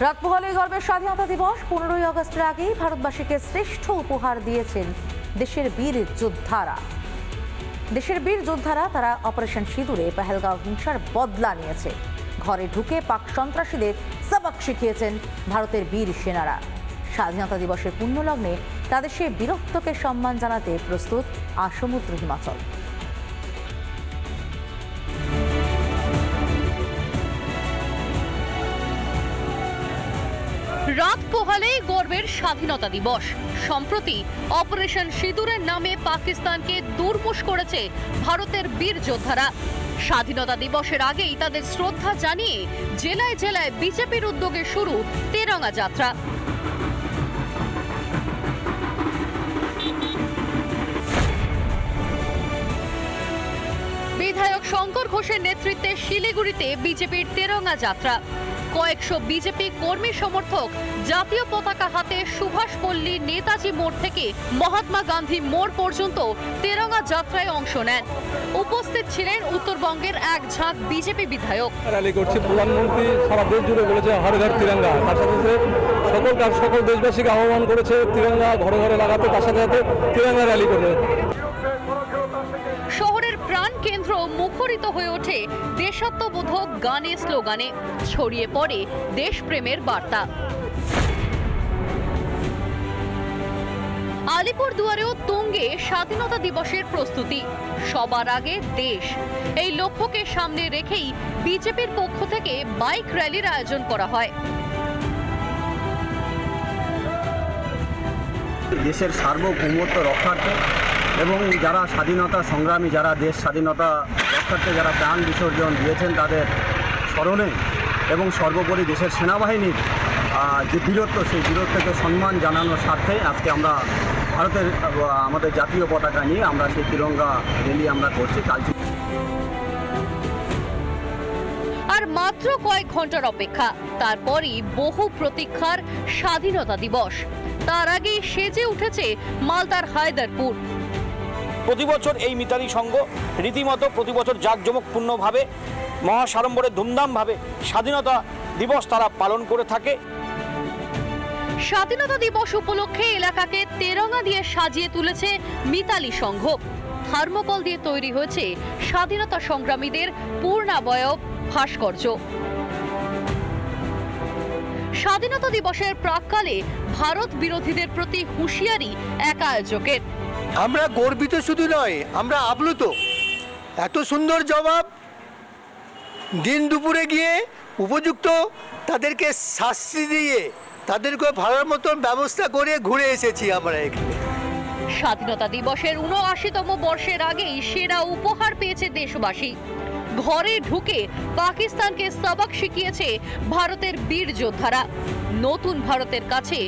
রাত পোহালেই গর্বের স্বাধীনতা দিবস। 15ই আগস্টের আগেই ভারতবাসীকে শ্রেষ্ঠ উপহার দিয়েছেন দেশের বীর যোদ্ধারা। তারা অপারেশন সিঁদুরে পেহেলগাঁও হিংসার বদলা নিয়েছে। ঘরে ঢুকে পাক সন্ত্রাসীদের সবক শিখিয়েছেন ভারতের বীর সেনারা। স্বাধীনতা দিবসের পুণ্যলগ্নে তাদের সেই বীরত্বকে সম্মান জানাতে প্রস্তুত আসমুদ্র হিমাচল। রাত পোহালেই গর্বের স্বাধীনতা দিবস। সম্প্রতি অপারেশন সিঁদুরের নামে পাকিস্তানকে দুর্মুষ করেছে ভারতের বীর যোদ্ধারা। স্বাধীনতা দিবসের আগেই তাদের শ্রদ্ধা জানিয়ে জেলায় জেলায় বিজেপির উদ্যোগে শুরু তেরঙ্গা যাত্রা। বিধায়ক শঙ্কর ঘোষের নেতৃত্বে শিলিগুড়িতে বিজেপির তেরঙ্গা যাত্রা। কয়েকশো বিজেপি কর্মী সমর্থক জাতীয় পতাকা হাতে সুভাষপল্লী নেতাজি মোড় থেকে মহাত্মা গান্ধী মোড় পর্যন্ত তেরঙ্গা যাত্রায় অংশ নেন। উপস্থিত ছিলেন উত্তরবঙ্গের এক ঝাঁক বিজেপি বিধায়ক। র্যালি করছে, প্রধানমন্ত্রী সারা দেশ জুড়ে বলেছে হর ঘর তিরঙ্গা। তার সাথে সকল দেশবাসীকে আহ্বান করেছে তিরঙ্গা ঘরে ঘরে লাগাতে, তার সাথে সাথে তিরঙ্গা র্যালি করবে। শহরের প্রাণ কেন্দ্র মুখরিত হয়ে ওঠে দেশাত্মবোধক গানে স্লোগানে, ছড়িয়ে পড়ে দেশপ্রেমের বার্তা। আলিপুরদুয়ারেও তুঙ্গে স্বাধীনতা দিবসের প্রস্তুতি। সবার আগে দেশ, এই লক্ষ্যকে সামনে রেখেই বিজেপির পক্ষ থেকে বাইক র্যালির আয়োজন করা হয়। দেশের সার্বভৌমত্ব রক্ষার্থে এবং যারা স্বাধীনতা সংগ্রামী, যারা দেশ স্বাধীনতা রক্ষার্থে যারা প্রাণ বিসর্জন দিয়েছেন তাদের স্মরণে এবং সর্বোপরি দেশের সেনাবাহিনীর যে বীরত্ব, সেই বীরত্বকে সম্মান জানানোর স্বার্থে আজকে আমরা আমাদের জাতীয় পতাকা নিয়ে আমরা সেই তিরঙ্গা র্যালি আমরা করছি। আর মাত্র কয়েক ঘন্টার অপেক্ষা, তারপরই বহু প্রতীক্ষার স্বাধীনতা দিবস। তার আগেই সেজে উঠেছে মালদার হায়দারপুর। প্রতি বছর এই মিতালি সংঘ রীতিমতো প্রতি বছর জাঁকজমকপূর্ণভাবে মহাসাড়ম্বরে ধুমধামভাবে স্বাধীনতা দিবস তারা পালন করে থাকে। স্বাধীনতা দিবস উপলক্ষে এলাকাকে তেরঙ্গা দিয়ে সাজিয়ে তুলেছে মিতালি সংঘ। থার্মোকল দিয়ে তৈরি হয়েছে স্বাধীনতা সংগ্রামীদের পূর্ণাবয়ব ভাস্কর্য। স্বাধীনতা দিবসের প্রাক্কালে ভারত বিরোধীদের প্রতি হুঁশিয়ারি এক আয়োজকের। আমরা গর্বিত শুধু নয়, আমরা আপ্লুত। এত সুন্দর জবাব দিন দুপুরে গিয়ে উপযুক্ত তাদেরকে শাস্তি দিয়ে তাদেরকে ভালোর মতন ব্যবস্থা করে ঘুরে এসেছি আমরা এখানে। স্বাধীনতা দিবসের ৭৯তম বর্ষের আগেই সেরা উপহার পেয়েছে দেশবাসী। ঘরে ঢুকে পাকিস্তানকে সবক শিখিয়েছে ভারতের বীর যোদ্ধারা। নতুন ভারতের কাছে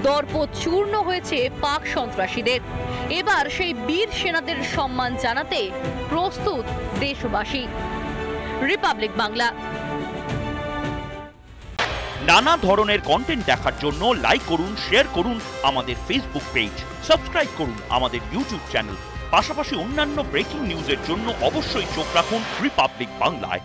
দর্প চূর্ণ হয়েছে পাক সন্ত্রাসীদের। এবার সেই বীর সেনাদের সম্মান জানাতে প্রস্তুত দেশবাসী। রিপাবলিক বাংলা। নানা ধরনের কন্টেন্ট দেখার জন্য লাইক করুন, শেয়ার করুন আমাদের ফেসবুক পেজ, সাবস্ক্রাইব করুন আমাদের ইউটিউব চ্যানেল। পাশাপাশি অন্যান্য ব্রেকিং নিউজের জন্য অবশ্যই চোখ রাখুন রিপাবলিক বাংলায়।